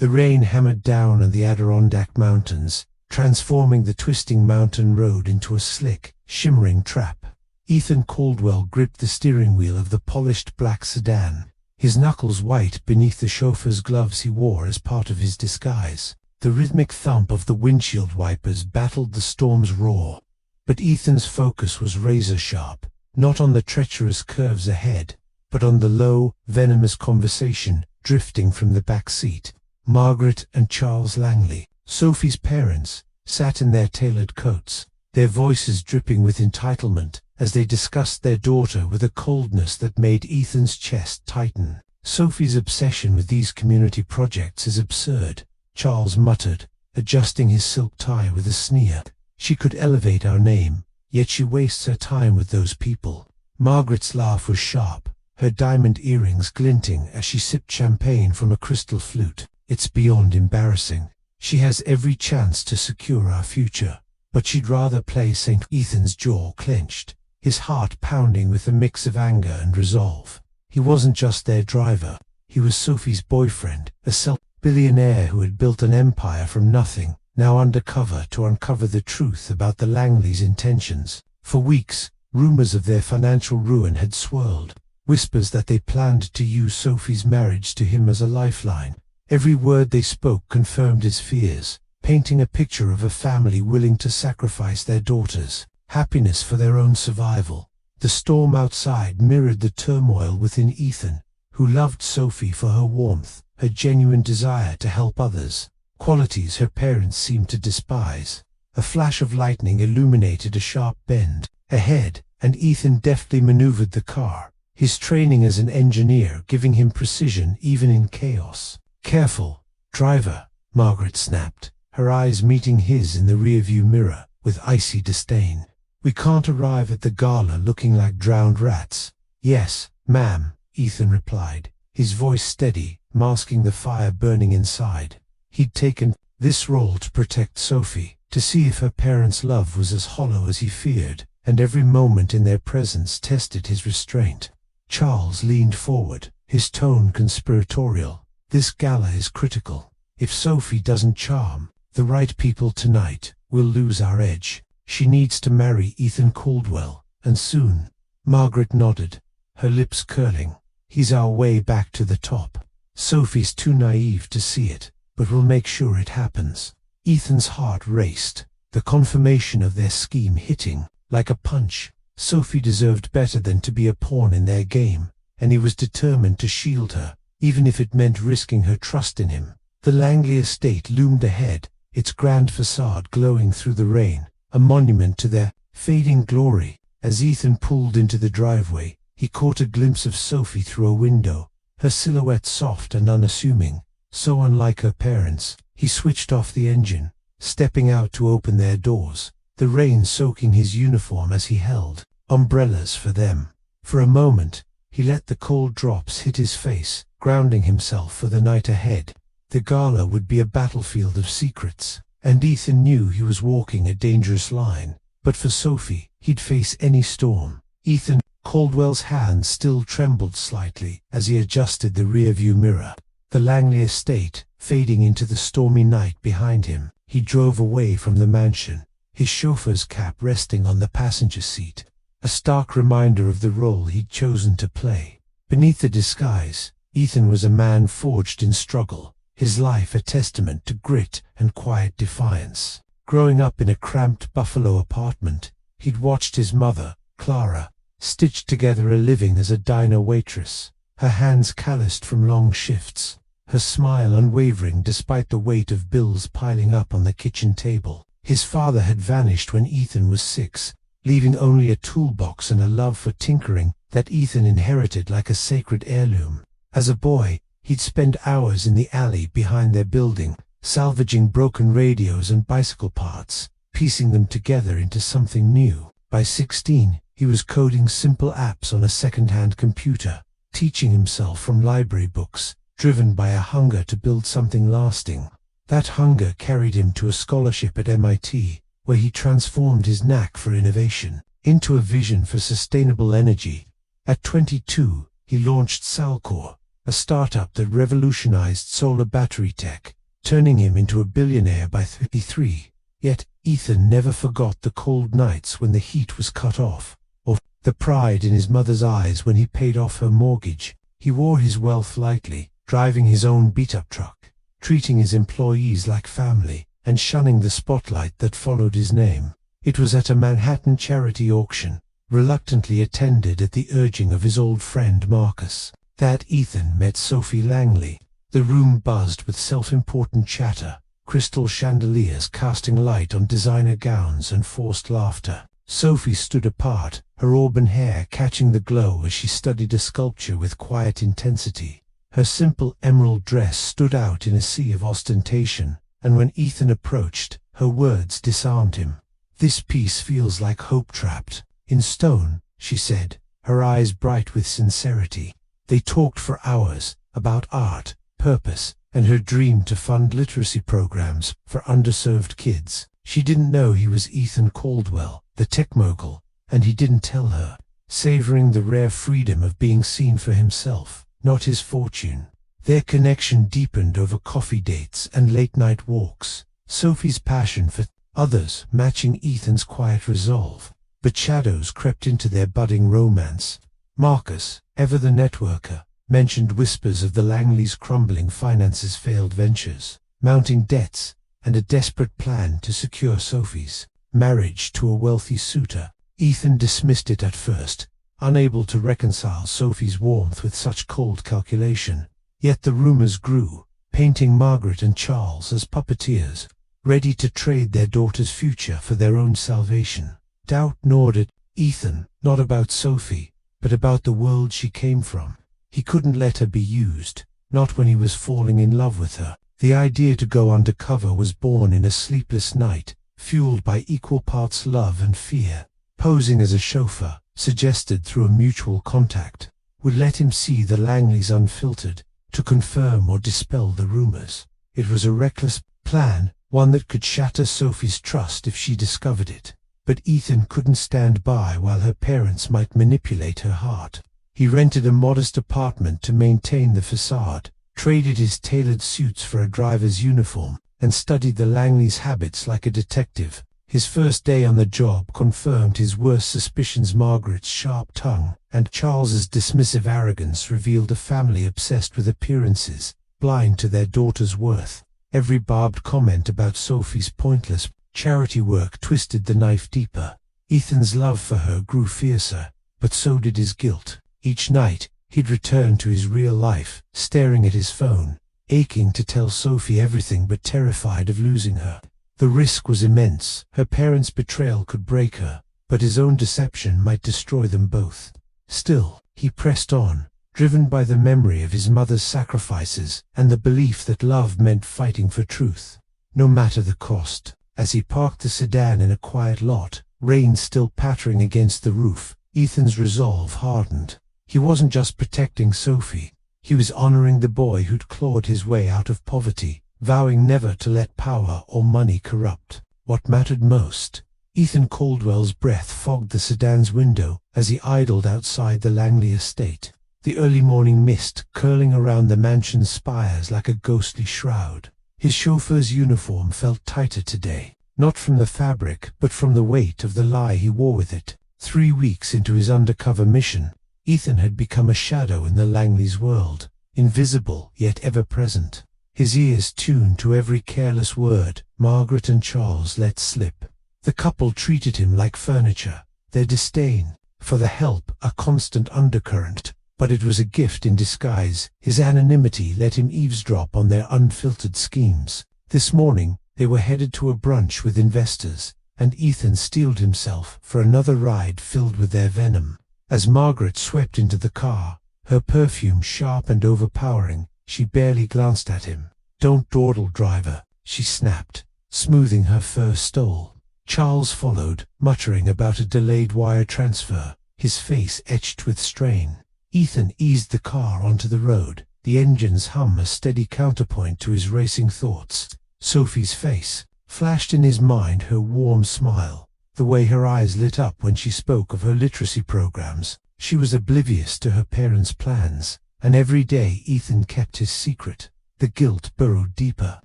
The rain hammered down on the Adirondack Mountains, transforming the twisting mountain road into a slick, shimmering trap. Ethan Caldwell gripped the steering wheel of the polished black sedan, his knuckles white beneath the chauffeur's gloves he wore as part of his disguise. The rhythmic thump of the windshield wipers battled the storm's roar. But Ethan's focus was razor-sharp, not on the treacherous curves ahead, but on the low, venomous conversation drifting from the back seat. Margaret and Charles Langley, Sophie's parents, sat in their tailored coats, their voices dripping with entitlement as they discussed their daughter with a coldness that made Ethan's chest tighten. "Sophie's obsession with these community projects is absurd," Charles muttered, adjusting his silk tie with a sneer. "She could elevate our name, yet she wastes her time with those people." Margaret's laugh was sharp, her diamond earrings glinting as she sipped champagne from a crystal flute. "It's beyond embarrassing. She has every chance to secure our future, but she'd rather play St. Ethan's jaw clenched, his heart pounding with a mix of anger and resolve. He wasn't just their driver, he was Sophie's boyfriend, a billionaire who had built an empire from nothing, now undercover to uncover the truth about the Langleys' intentions. For weeks, rumors of their financial ruin had swirled, whispers that they planned to use Sophie's marriage to him as a lifeline. Every word they spoke confirmed his fears, painting a picture of a family willing to sacrifice their daughter's happiness for their own survival. The storm outside mirrored the turmoil within Ethan, who loved Sophie for her warmth, her genuine desire to help others, qualities her parents seemed to despise. A flash of lightning illuminated a sharp bend ahead, and Ethan deftly maneuvered the car, his training as an engineer giving him precision even in chaos. "Careful, driver," Margaret snapped, her eyes meeting his in the rearview mirror with icy disdain. "We can't arrive at the gala looking like drowned rats." "Yes, ma'am," Ethan replied, his voice steady, masking the fire burning inside. He'd taken this role to protect Sophie, to see if her parents' love was as hollow as he feared, and every moment in their presence tested his restraint. Charles leaned forward, his tone conspiratorial. "This gala is critical. If Sophie doesn't charm the right people tonight, we'll lose our edge. She needs to marry Ethan Caldwell, and soon." Margaret nodded, her lips curling. "He's our way back to the top. Sophie's too naive to see it, but we'll make sure it happens." Ethan's heart raced, the confirmation of their scheme hitting like a punch. Sophie deserved better than to be a pawn in their game, and he was determined to shield her, even if it meant risking her trust in him. The Langley estate loomed ahead, its grand facade glowing through the rain, a monument to their fading glory. As Ethan pulled into the driveway, he caught a glimpse of Sophie through a window, her silhouette soft and unassuming, so unlike her parents. He switched off the engine, stepping out to open their doors, the rain soaking his uniform as he held umbrellas for them. For a moment, he let the cold drops hit his face, grounding himself for the night ahead. The gala would be a battlefield of secrets, and Ethan knew he was walking a dangerous line. But for Sophie, he'd face any storm. Ethan Caldwell's hand still trembled slightly as he adjusted the rearview mirror. The Langley estate fading into the stormy night behind him. He drove away from the mansion, his chauffeur's cap resting on the passenger seat, a stark reminder of the role he'd chosen to play. Beneath the disguise, Ethan was a man forged in struggle, his life a testament to grit and quiet defiance. Growing up in a cramped Buffalo apartment, he'd watched his mother, Clara, stitch together a living as a diner waitress, her hands calloused from long shifts, her smile unwavering despite the weight of bills piling up on the kitchen table. His father had vanished when Ethan was 6, leaving only a toolbox and a love for tinkering that Ethan inherited like a sacred heirloom. As a boy, he'd spend hours in the alley behind their building, salvaging broken radios and bicycle parts, piecing them together into something new. By 16, he was coding simple apps on a second-hand computer, teaching himself from library books, driven by a hunger to build something lasting. That hunger carried him to a scholarship at MIT, where he transformed his knack for innovation into a vision for sustainable energy. At 22, he launched Salcor, a startup that revolutionized solar battery tech, turning him into a billionaire by 33. Yet, Ethan never forgot the cold nights when the heat was cut off, or the pride in his mother's eyes when he paid off her mortgage. He wore his wealth lightly, driving his own beat-up truck, treating his employees like family, and shunning the spotlight that followed his name. It was at a Manhattan charity auction, reluctantly attended at the urging of his old friend Marcus, that Ethan met Sophie Langley. The room buzzed with self-important chatter, crystal chandeliers casting light on designer gowns and forced laughter. Sophie stood apart, her auburn hair catching the glow as she studied a sculpture with quiet intensity. Her simple emerald dress stood out in a sea of ostentation, and when Ethan approached, her words disarmed him. "This piece feels like hope trapped in stone," she said, her eyes bright with sincerity. They talked for hours about art, purpose, and her dream to fund literacy programs for underserved kids. She didn't know he was Ethan Caldwell, the tech mogul, and he didn't tell her, savoring the rare freedom of being seen for himself, not his fortune. Their connection deepened over coffee dates and late-night walks, Sophie's passion for others matching Ethan's quiet resolve. But shadows crept into their budding romance. Marcus, ever the networker, mentioned whispers of the Langleys' crumbling finances, failed ventures, mounting debts, and a desperate plan to secure Sophie's marriage to a wealthy suitor. Ethan dismissed it at first, unable to reconcile Sophie's warmth with such cold calculation. Yet the rumors grew, painting Margaret and Charles as puppeteers, ready to trade their daughter's future for their own salvation. Doubt gnawed at Ethan, not about Sophie, but about the world she came from. He couldn't let her be used, not when he was falling in love with her. The idea to go undercover was born in a sleepless night, fueled by equal parts love and fear. Posing as a chauffeur, suggested through a mutual contact, would let him see the Langleys unfiltered, to confirm or dispel the rumors. It was a reckless plan, one that could shatter Sophie's trust if she discovered it. But Ethan couldn't stand by while her parents might manipulate her heart. He rented a modest apartment to maintain the facade, traded his tailored suits for a driver's uniform, and studied the Langleys' habits like a detective. His first day on the job confirmed his worst suspicions. Margaret's sharp tongue and Charles's dismissive arrogance revealed a family obsessed with appearances, blind to their daughter's worth. Every barbed comment about Sophie's pointless charity work twisted the knife deeper. Ethan's love for her grew fiercer, but so did his guilt. Each night, he'd return to his real life, staring at his phone, aching to tell Sophie everything but terrified of losing her. The risk was immense. Her parents' betrayal could break her, but his own deception might destroy them both. Still, he pressed on, driven by the memory of his mother's sacrifices and the belief that love meant fighting for truth, no matter the cost. As he parked the sedan in a quiet lot, rain still pattering against the roof, Ethan's resolve hardened. He wasn't just protecting Sophie, he was honoring the boy who'd clawed his way out of poverty, vowing never to let power or money corrupt what mattered most. Ethan Caldwell's breath fogged the sedan's window as he idled outside the Langley estate, the early morning mist curling around the mansion's spires like a ghostly shroud. His chauffeur's uniform felt tighter today, not from the fabric but from the weight of the lie he wore with it. 3 weeks into his undercover mission, Ethan had become a shadow in the Langleys' world, invisible yet ever present. His ears tuned to every careless word Margaret and Charles let slip. The couple treated him like furniture, their disdain for the help a constant undercurrent, but it was a gift in disguise. His anonymity let him eavesdrop on their unfiltered schemes. This morning, they were headed to a brunch with investors, and Ethan steeled himself for another ride filled with their venom. As Margaret swept into the car, her perfume sharp and overpowering, she barely glanced at him. "Don't dawdle, driver," she snapped, smoothing her fur stole. Charles followed, muttering about a delayed wire transfer, his face etched with strain. Ethan eased the car onto the road, the engine's hum a steady counterpoint to his racing thoughts. Sophie's face flashed in his mind, her warm smile, the way her eyes lit up when she spoke of her literacy programs. She was oblivious to her parents' plans, and every day Ethan kept his secret. The guilt burrowed deeper.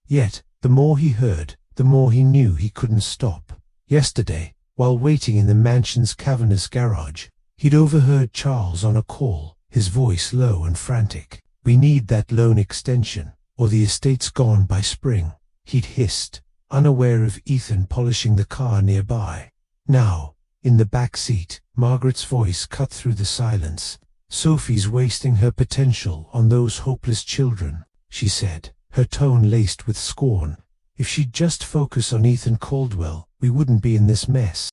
Yet, the more he heard, the more he knew he couldn't stop. Yesterday, while waiting in the mansion's cavernous garage, he'd overheard Charles on a call, his voice low and frantic. "We need that loan extension, or the estate's gone by spring," he'd hissed, unaware of Ethan polishing the car nearby. Now, in the back seat, Margaret's voice cut through the silence. "Sophie's wasting her potential on those hopeless children," she said, her tone laced with scorn. "If she'd just focus on Ethan Caldwell, we wouldn't be in this mess."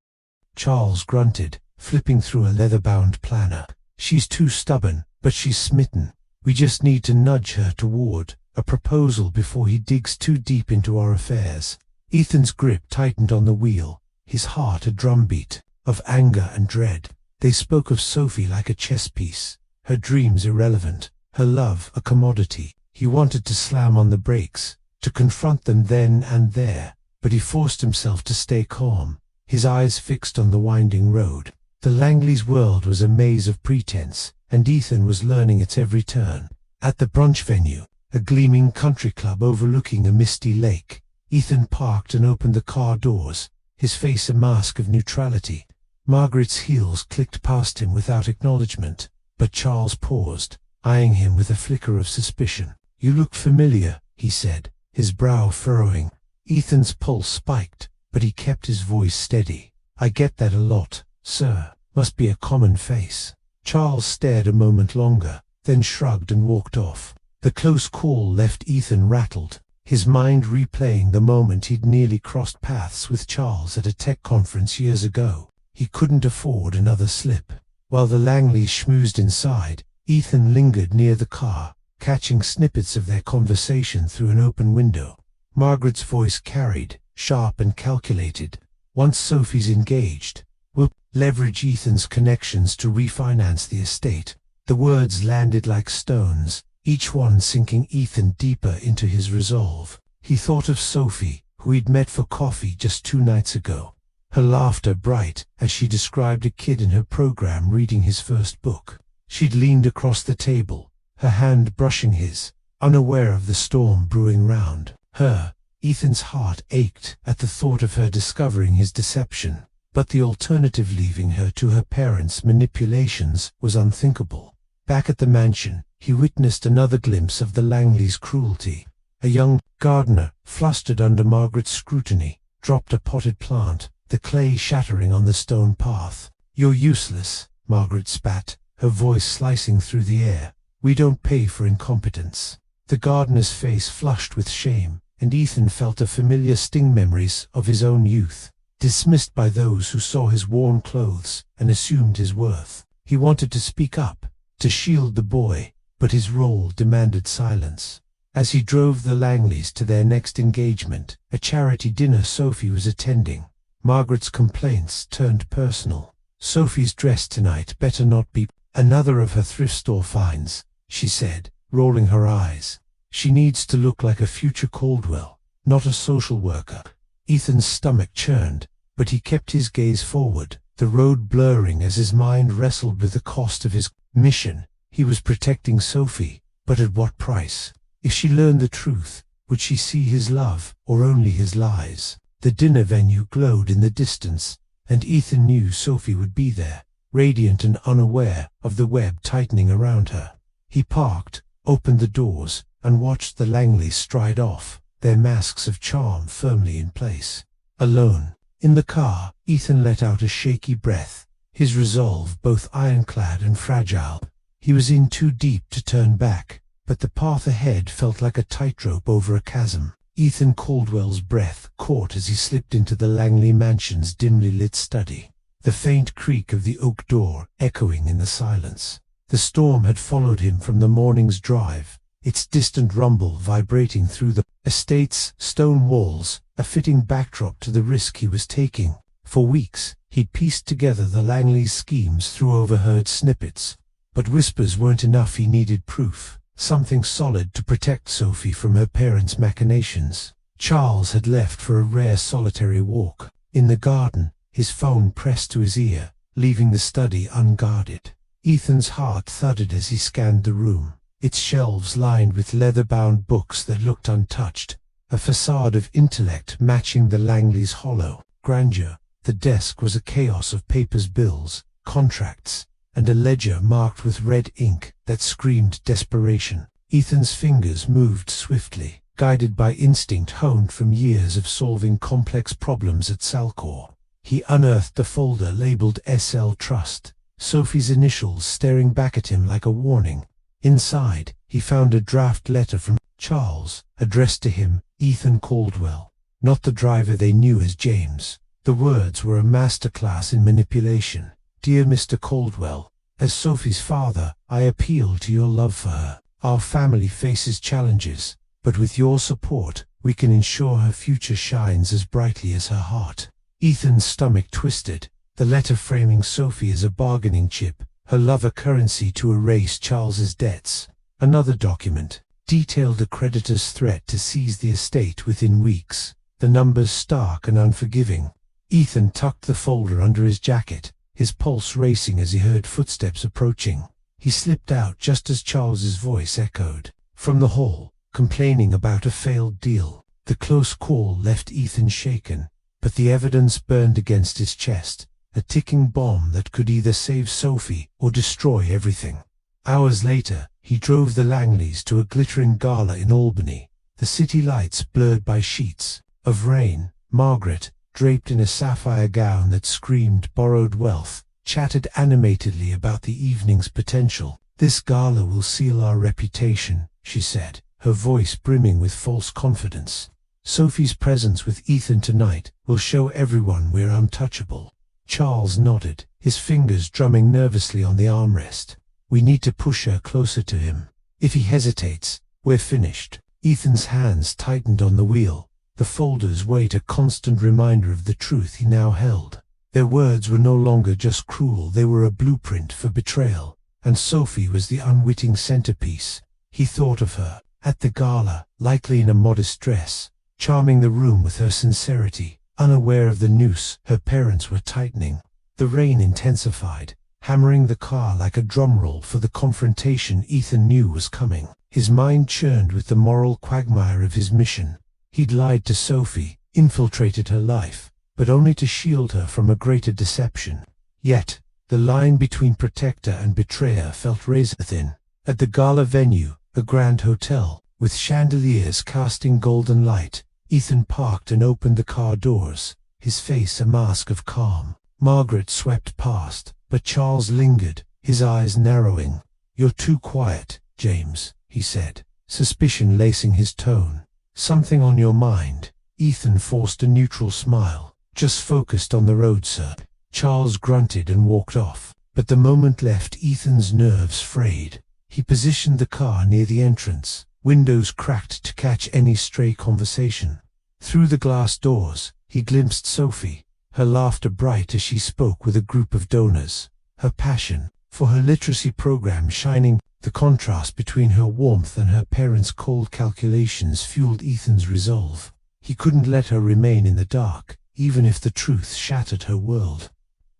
Charles grunted, flipping through a leather-bound planner. "She's too stubborn, but she's smitten. We just need to nudge her toward a proposal before he digs too deep into our affairs." Ethan's grip tightened on the wheel, his heart a drumbeat of anger and dread. They spoke of Sophie like a chess piece, her dreams irrelevant, her love a commodity. He wanted to slam on the brakes, to confront them then and there, but he forced himself to stay calm, his eyes fixed on the winding road. The Langleys' world was a maze of pretense, and Ethan was learning its every turn. At the brunch venue, a gleaming country club overlooking a misty lake, Ethan parked and opened the car doors, his face a mask of neutrality. Margaret's heels clicked past him without acknowledgement, but Charles paused, eyeing him with a flicker of suspicion. "You look familiar," he said, his brow furrowing. Ethan's pulse spiked, but he kept his voice steady. "I get that a lot, sir. Must be a common face." Charles stared a moment longer, then shrugged and walked off. The close call left Ethan rattled, his mind replaying the moment he'd nearly crossed paths with Charles at a tech conference years ago. He couldn't afford another slip. While the Langleys schmoozed inside, Ethan lingered near the car, catching snippets of their conversation through an open window. Margaret's voice carried, sharp and calculated. "Once Sophie's engaged, we'll leverage Ethan's connections to refinance the estate." The words landed like stones, each one sinking Ethan deeper into his resolve. He thought of Sophie, who he'd met for coffee just 2 nights ago, her laughter bright as she described a kid in her program reading his first book. She'd leaned across the table, her hand brushing his, unaware of the storm brewing round her. Ethan's heart ached at the thought of her discovering his deception, but the alternative, leaving her to her parents' manipulations, was unthinkable. Back at the mansion, he witnessed another glimpse of the Langleys' cruelty. A young gardener, flustered under Margaret's scrutiny, dropped a potted plant, the clay shattering on the stone path. "You're useless," Margaret spat, her voice slicing through the air. "We don't pay for incompetence." The gardener's face flushed with shame, and Ethan felt a familiar sting, memories of his own youth, dismissed by those who saw his worn clothes and assumed his worth. He wanted to speak up, to shield the boy, but his role demanded silence. As he drove the Langleys to their next engagement, a charity dinner Sophie was attending, Margaret's complaints turned personal. "Sophie's dress tonight better not be another of her thrift store finds," she said, rolling her eyes. "She needs to look like a future Caldwell, not a social worker." Ethan's stomach churned, but he kept his gaze forward, the road blurring as his mind wrestled with the cost of his mission. He was protecting Sophie, but at what price? If she learned the truth, would she see his love, or only his lies? The dinner venue glowed in the distance, and Ethan knew Sophie would be there, radiant and unaware of the web tightening around her. He parked, opened the doors, and watched the Langleys stride off, their masks of charm firmly in place. Alone, in the car, Ethan let out a shaky breath, his resolve both ironclad and fragile. He was in too deep to turn back, but the path ahead felt like a tightrope over a chasm. Ethan Caldwell's breath caught as he slipped into the Langley mansion's dimly lit study, the faint creak of the oak door echoing in the silence. The storm had followed him from the morning's drive, its distant rumble vibrating through the estate's stone walls, a fitting backdrop to the risk he was taking. For weeks, he'd pieced together the Langleys' schemes through overheard snippets, but whispers weren't enough. He needed proof, something solid to protect Sophie from her parents' machinations. Charles had left for a rare solitary walk. In the garden, his phone pressed to his ear, leaving the study unguarded. Ethan's heart thudded as he scanned the room, its shelves lined with leather-bound books that looked untouched, a facade of intellect matching the Langleys' hollow grandeur. The desk was a chaos of papers, bills, contracts, and a ledger marked with red ink that screamed desperation. Ethan's fingers moved swiftly, guided by instinct honed from years of solving complex problems at Salcor. He unearthed a folder labeled SL Trust, Sophie's initials staring back at him like a warning. Inside, he found a draft letter from Charles, addressed to him, Ethan Caldwell, not the driver they knew as James. The words were a masterclass in manipulation. Dear Mr. Caldwell, as Sophie's father, I appeal to your love for her. Our family faces challenges, but with your support, we can ensure her future shines as brightly as her heart. Ethan's stomach twisted, the letter framing Sophie as a bargaining chip, her love a currency to erase Charles's debts. Another document detailed a creditor's threat to seize the estate within weeks, the numbers stark and unforgiving. Ethan tucked the folder under his jacket, his pulse racing as he heard footsteps approaching. He slipped out just as Charles's voice echoed from the hall, complaining about a failed deal. The close call left Ethan shaken, but the evidence burned against his chest, a ticking bomb that could either save Sophie or destroy everything. Hours later, he drove the Langleys to a glittering gala in Albany, the city lights blurred by sheets of rain. Margaret, draped in a sapphire gown that screamed borrowed wealth, chatted animatedly about the evening's potential. This gala will seal our reputation, she said, her voice brimming with false confidence. Sophie's presence with Ethan tonight will show everyone we're untouchable. Charles nodded, his fingers drumming nervously on the armrest. We need to push her closer to him. If he hesitates, we're finished. Ethan's hands tightened on the wheel, the folder's weight a constant reminder of the truth he now held. Their words were no longer just cruel, they were a blueprint for betrayal, and Sophie was the unwitting centerpiece. He thought of her, at the gala, likely in a modest dress, charming the room with her sincerity, unaware of the noose her parents were tightening. The rain intensified, hammering the car like a drumroll for the confrontation Ethan knew was coming. His mind churned with the moral quagmire of his mission. He'd lied to Sophie, infiltrated her life, but only to shield her from a greater deception. Yet, the line between protector and betrayer felt razor-thin. At the gala venue, a grand hotel, with chandeliers casting golden light, Ethan parked and opened the car doors, his face a mask of calm. Margaret swept past, but Charles lingered, his eyes narrowing. You're too quiet, James, he said, suspicion lacing his tone. Something on your mind? Ethan forced a neutral smile. Just focused on the road, sir. Charles grunted and walked off, but the moment left Ethan's nerves frayed. He positioned the car near the entrance, windows cracked to catch any stray conversation. Through the glass doors, he glimpsed Sophie, her laughter bright as she spoke with a group of donors, her passion for her literacy program shining. The contrast between her warmth and her parents' cold calculations fueled Ethan's resolve. He couldn't let her remain in the dark, even if the truth shattered her world.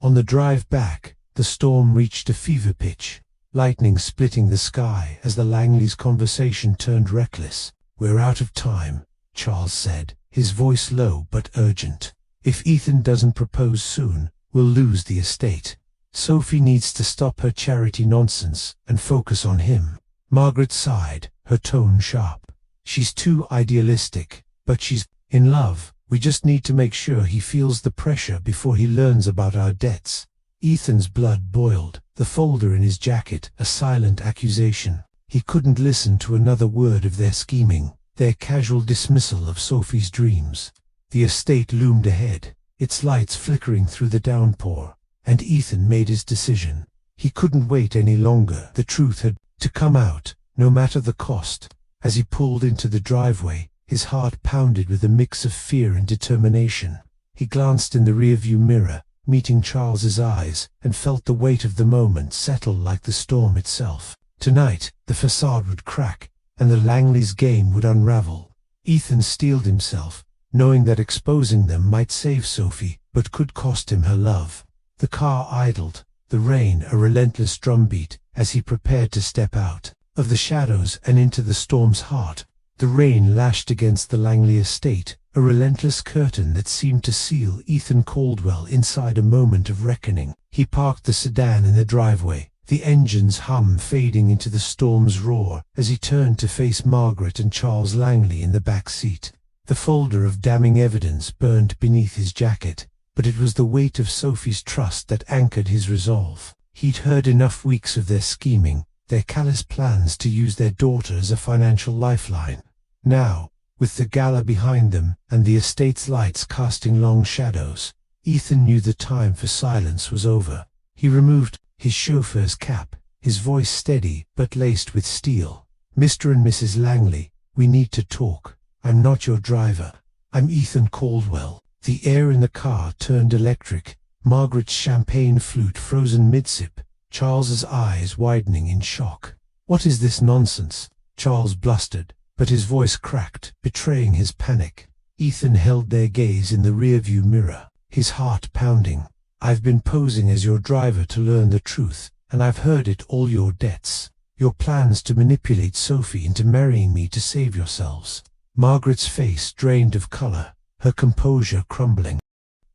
On the drive back, the storm reached a fever pitch, lightning splitting the sky as the Langleys' conversation turned reckless. We're out of time, Charles said, his voice low but urgent. If Ethan doesn't propose soon, we'll lose the estate. Sophie needs to stop her charity nonsense and focus on him. Margaret sighed, her tone sharp. She's too idealistic, but she's in love. We just need to make sure he feels the pressure before he learns about our debts. Ethan's blood boiled, the folder in his jacket a silent accusation. He couldn't listen to another word of their scheming, their casual dismissal of Sophie's dreams. The estate loomed ahead, its lights flickering through the downpour. And Ethan made his decision. He couldn't wait any longer. The truth had to come out, no matter the cost. As he pulled into the driveway, his heart pounded with a mix of fear and determination. He glanced in the rearview mirror, meeting Charles's eyes, and felt the weight of the moment settle like the storm itself. Tonight, the facade would crack, and the Langleys' game would unravel. Ethan steeled himself, knowing that exposing them might save Sophie, but could cost him her love. The car idled, the rain a relentless drumbeat as he prepared to step out of the shadows and into the storm's heart. The rain lashed against the Langley estate, a relentless curtain that seemed to seal Ethan Caldwell inside a moment of reckoning. He parked the sedan in the driveway, the engine's hum fading into the storm's roar as he turned to face Margaret and Charles Langley in the back seat. The folder of damning evidence burned beneath his jacket, but it was the weight of Sophie's trust that anchored his resolve. He'd heard enough weeks of their scheming, their callous plans to use their daughter as a financial lifeline. Now, with the gala behind them and the estate's lights casting long shadows, Ethan knew the time for silence was over. He removed his chauffeur's cap, his voice steady but laced with steel. "Mr. and Mrs. Langley, we need to talk. I'm not your driver. I'm Ethan Caldwell." The air in the car turned electric, Margaret's champagne flute frozen mid-sip, Charles's eyes widening in shock. "What is this nonsense?" Charles blustered, but his voice cracked, betraying his panic. Ethan held their gaze in the rearview mirror, his heart pounding. "I've been posing as your driver to learn the truth, and I've heard it all: your debts, your plans to manipulate Sophie into marrying me to save yourselves." Margaret's face drained of color, her composure crumbling.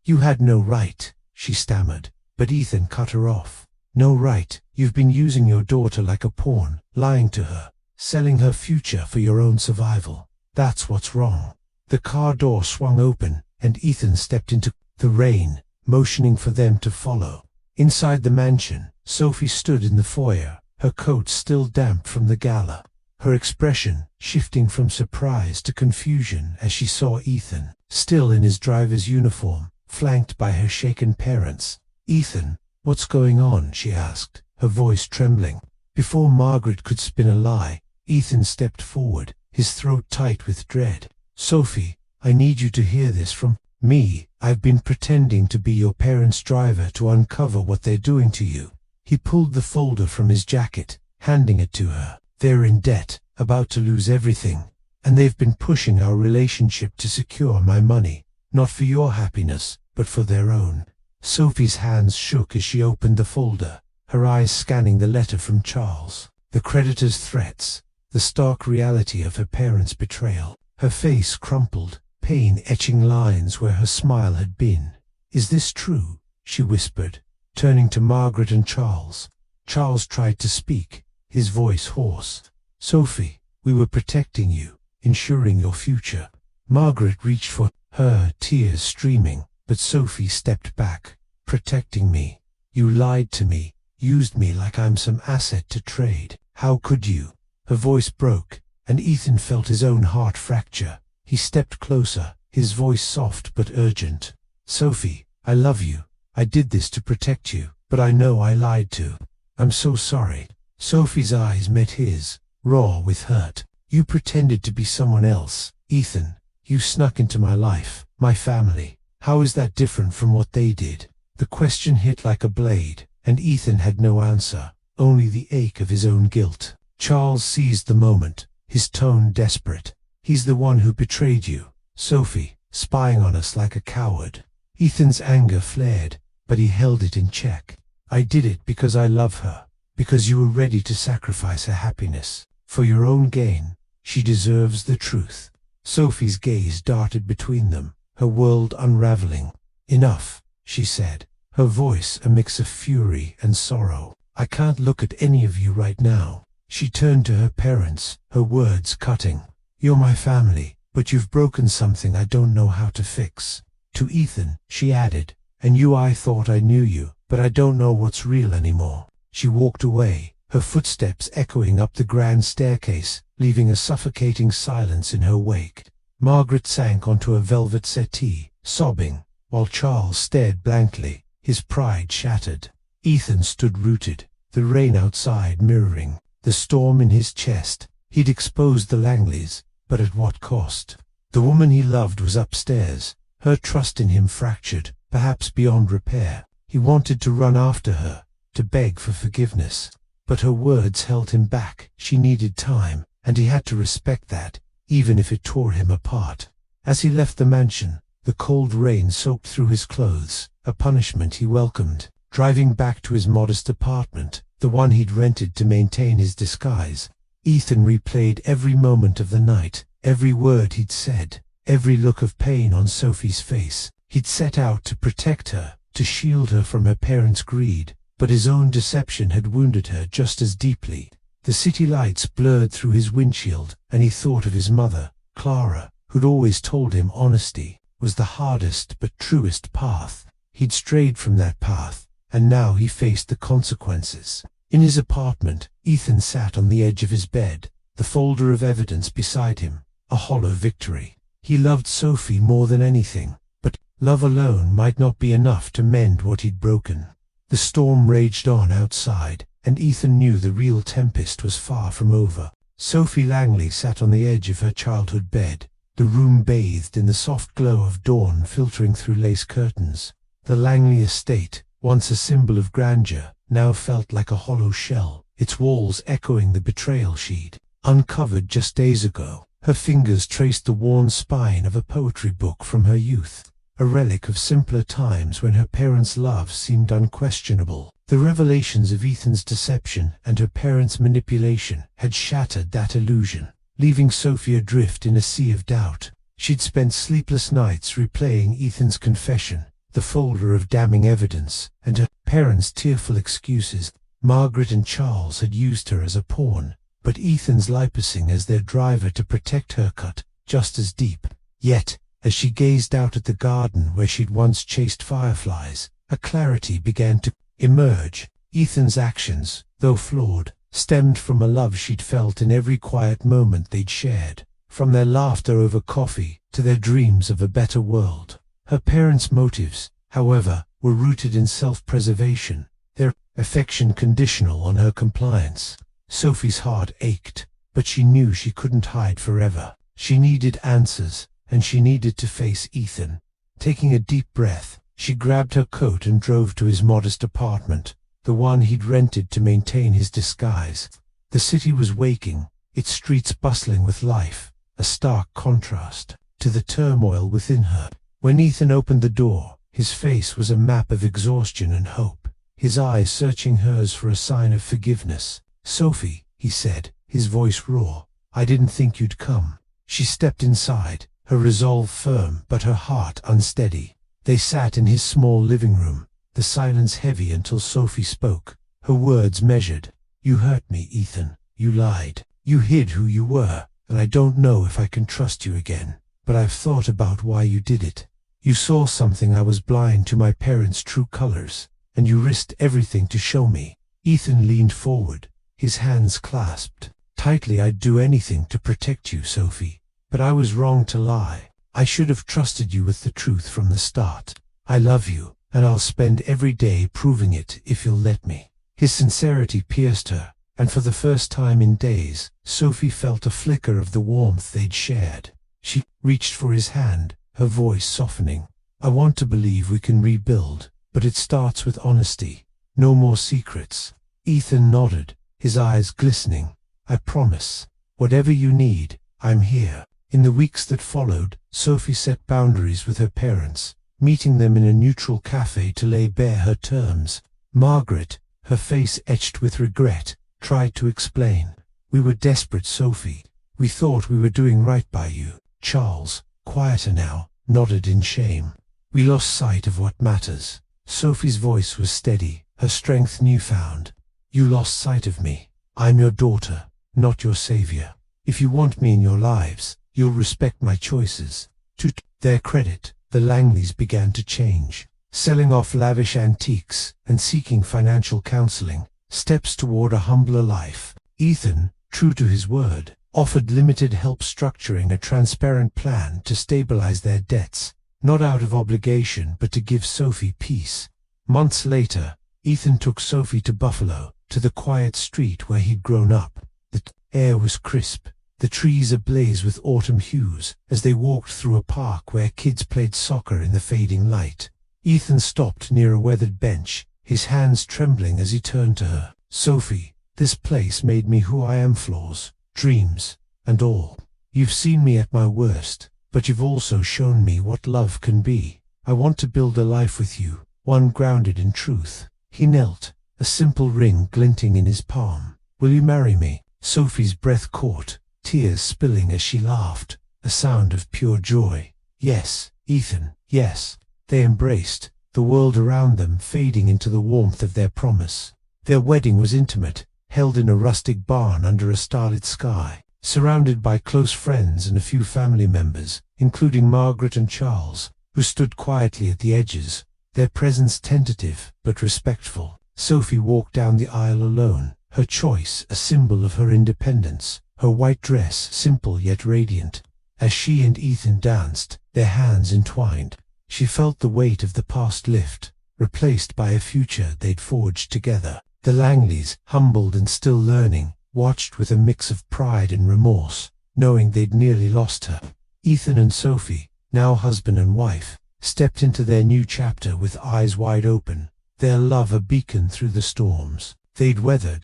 "You had no right," she stammered, but Ethan cut her off. "No right. You've been using your daughter like a pawn, lying to her, selling her future for your own survival. That's what's wrong." The car door swung open, and Ethan stepped into the rain, motioning for them to follow. Inside the mansion, Sophie stood in the foyer, her coat still damp from the gala, her expression shifting from surprise to confusion as she saw Ethan, still in his driver's uniform, flanked by her shaken parents. "Ethan, what's going on?" she asked, her voice trembling. Before Margaret could spin a lie, Ethan stepped forward, his throat tight with dread. "Sophie, I need you to hear this from me. I've been pretending to be your parents' driver to uncover what they're doing to you." He pulled the folder from his jacket, handing it to her. "They're in debt, about to lose everything, and they've been pushing our relationship to secure my money, not for your happiness, but for their own." Sophie's hands shook as she opened the folder, her eyes scanning the letter from Charles, the creditor's threats, the stark reality of her parents' betrayal. Her face crumpled, pain etching lines where her smile had been. "Is this true?" she whispered, turning to Margaret and Charles. Charles tried to speak, his voice hoarse. "Sophie, we were protecting you, ensuring your future." Margaret reached for her, tears streaming, but Sophie stepped back. "Protecting me? You lied to me, used me like I'm some asset to trade. How could you?" Her voice broke, and Ethan felt his own heart fracture. He stepped closer, his voice soft but urgent. "Sophie, I love you. I did this to protect you, but I know I lied too. I'm so sorry." Sophie's eyes met his, raw with hurt. "You pretended to be someone else, Ethan. You snuck into my life, my family. How is that different from what they did?" The question hit like a blade, and Ethan had no answer, only the ache of his own guilt. Charles seized the moment, his tone desperate. "He's the one who betrayed you, Sophie, spying on us like a coward." Ethan's anger flared, but he held it in check. "I did it because I love her, because you were ready to sacrifice her happiness. For your own gain, she deserves the truth." Sophie's gaze darted between them, her world unraveling. "Enough," she said, her voice a mix of fury and sorrow. "I can't look at any of you right now." She turned to her parents, her words cutting. "You're my family, but you've broken something I don't know how to fix." To Ethan, she added, "And you, I thought I knew you, but I don't know what's real anymore." She walked away, her footsteps echoing up the grand staircase, leaving a suffocating silence in her wake. Margaret sank onto a velvet settee, sobbing, while Charles stared blankly, his pride shattered. Ethan stood rooted, the rain outside mirroring the storm in his chest. He'd exposed the Langleys, but at what cost? The woman he loved was upstairs, her trust in him fractured, perhaps beyond repair. He wanted to run after her, to beg for forgiveness, but her words held him back. She needed time, and he had to respect that, even if it tore him apart. As he left the mansion, the cold rain soaked through his clothes, a punishment he welcomed. Driving back to his modest apartment, the one he'd rented to maintain his disguise, Ethan replayed every moment of the night, every word he'd said, every look of pain on Sophie's face. He'd set out to protect her, to shield her from her parents' greed, but his own deception had wounded her just as deeply. The city lights blurred through his windshield, and he thought of his mother, Clara, who'd always told him honesty was the hardest but truest path. He'd strayed from that path, and now he faced the consequences. In his apartment, Ethan sat on the edge of his bed, the folder of evidence beside him, a hollow victory. He loved Sophie more than anything, but love alone might not be enough to mend what he'd broken. The storm raged on outside, and Ethan knew the real tempest was far from over. Sophie Langley sat on the edge of her childhood bed, the room bathed in the soft glow of dawn filtering through lace curtains. The Langley estate, once a symbol of grandeur, now felt like a hollow shell, its walls echoing the betrayal she'd uncovered just days ago. Her fingers traced the worn spine of a poetry book from her youth, a relic of simpler times when her parents' love seemed unquestionable. The revelations of Ethan's deception and her parents' manipulation had shattered that illusion, leaving Sophie adrift in a sea of doubt. She'd spent sleepless nights replaying Ethan's confession, the folder of damning evidence, and her parents' tearful excuses. Margaret and Charles had used her as a pawn, but Ethan's lipasing as their driver to protect her cut just as deep. Yet, as she gazed out at the garden where she'd once chased fireflies, a clarity began to emerge. Ethan's actions, though flawed, stemmed from a love she'd felt in every quiet moment they'd shared, from their laughter over coffee to their dreams of a better world. Her parents' motives, however, were rooted in self-preservation, their affection conditional on her compliance. Sophie's heart ached, but she knew she couldn't hide forever. She needed answers, and she needed to face Ethan. Taking a deep breath, she grabbed her coat and drove to his modest apartment, the one he'd rented to maintain his disguise. The city was waking, its streets bustling with life, a stark contrast to the turmoil within her. When Ethan opened the door, his face was a map of exhaustion and hope, his eyes searching hers for a sign of forgiveness. "Sophie," he said, his voice raw, "I didn't think you'd come." She stepped inside, her resolve firm but her heart unsteady. They sat in his small living room, the silence heavy until Sophie spoke, her words measured. "You hurt me, Ethan. You lied. You hid who you were, and I don't know if I can trust you again. But I've thought about why you did it. You saw something I was blind to, my parents' true colors, and you risked everything to show me." Ethan leaned forward, his hands clasped tightly. "I'd do anything to protect you, Sophie, but I was wrong to lie. I should have trusted you with the truth from the start. I love you, and I'll spend every day proving it if you'll let me." His sincerity pierced her, and for the first time in days, Sophie felt a flicker of the warmth they'd shared. She reached for his hand, her voice softening. "I want to believe we can rebuild, but it starts with honesty. No more secrets." Ethan nodded, his eyes glistening. "I promise. Whatever you need, I'm here." In the weeks that followed, Sophie set boundaries with her parents, meeting them in a neutral cafe to lay bare her terms. Margaret, her face etched with regret, tried to explain. "We were desperate, Sophie. We thought we were doing right by you." Charles, quieter now, nodded in shame. "We lost sight of what matters." Sophie's voice was steady, her strength newfound. "You lost sight of me. I'm your daughter, not your savior. If you want me in your lives, you'll respect my choices." To their credit, the Langleys began to change, selling off lavish antiques and seeking financial counseling, steps toward a humbler life. Ethan, true to his word, offered limited help structuring a transparent plan to stabilize their debts, not out of obligation but to give Sophie peace. Months later, Ethan took Sophie to Buffalo, to the quiet street where he'd grown up. The air was crisp, the trees ablaze with autumn hues, as they walked through a park where kids played soccer in the fading light. Ethan stopped near a weathered bench, his hands trembling as he turned to her. "Sophie, this place made me who I am, flaws, dreams, and all. You've seen me at my worst, but you've also shown me what love can be. I want to build a life with you, one grounded in truth, He knelt, a simple ring glinting in his palm. "Will you marry me?" Sophie's breath caught, tears spilling as she laughed, a sound of pure joy. "Yes, Ethan, yes." They embraced, the world around them fading into the warmth of their promise. Their wedding was intimate, held in a rustic barn under a starlit sky, surrounded by close friends and a few family members, including Margaret and Charles, who stood quietly at the edges, their presence tentative but respectful. Sophie walked down the aisle alone, her choice a symbol of her independence, her white dress simple yet radiant. As she and Ethan danced, their hands entwined, she felt the weight of the past lift, replaced by a future they'd forged together. The Langleys, humbled and still learning, watched with a mix of pride and remorse, knowing they'd nearly lost her. Ethan and Sophie, now husband and wife, stepped into their new chapter with eyes wide open, their love a beacon through the storms they'd weathered.